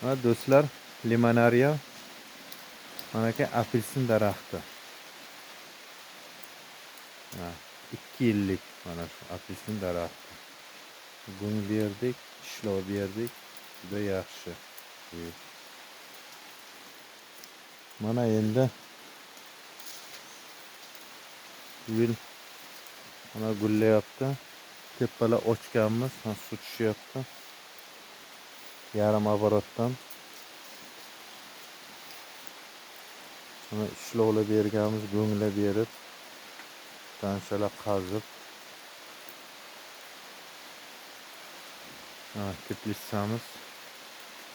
Va do'stlar, limonariya manaki apelsin daraxti. 2 yillik mana shu apelsin daraxti. Gung berdik, ishlov berdik. Juda yaxshi. Mana endi bu yil mana gullayapti. Tepalar ochganmiz, suv tushyapti. Yarim оборотdan. Mana ishlovlar berganmiz, go'nglar berib, tanchalar qazib. Teplitsamiz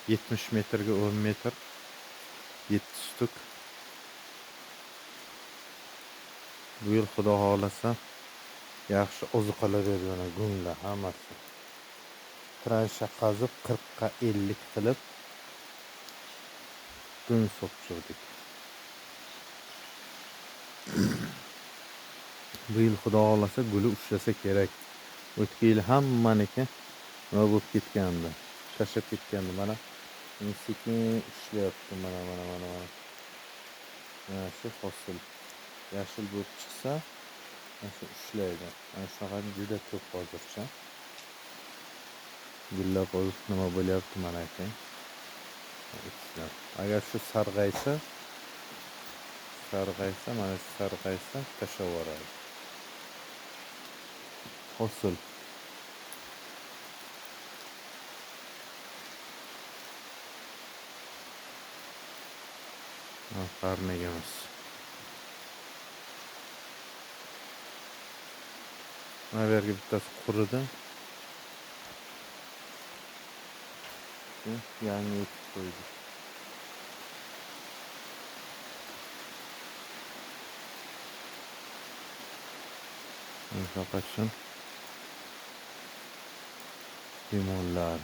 70 metrga 10 metr, 7 stuk. Bu yil xudo xolasa yaxshi ozuqalar beradi, go'nglar hammasi. Transha qazib 40 ga 50 qilib go'ng so'qchirdik. Bu yil xudo xolasa guli ushlasa kerak. O'tgan yil hammaniki nima bo'lib ketgandi. Shashib ketgandi. Mana sekin ishlayapti. Mana. Mana shu hosil. Yashil bo'lib chiqsa, shu ishlaydi. Mana shunaqangi juda ko'p hozircha. Gullab hozir nima bo'lyapti mana aka. Agar shu sarg'aysa, mana shu sarg'aysa tashavoradi. Hosil. Qarnigimiz. Mana bu yerga bittasi quridi. Yangi ekib qo'ydik. Faqat limonlar.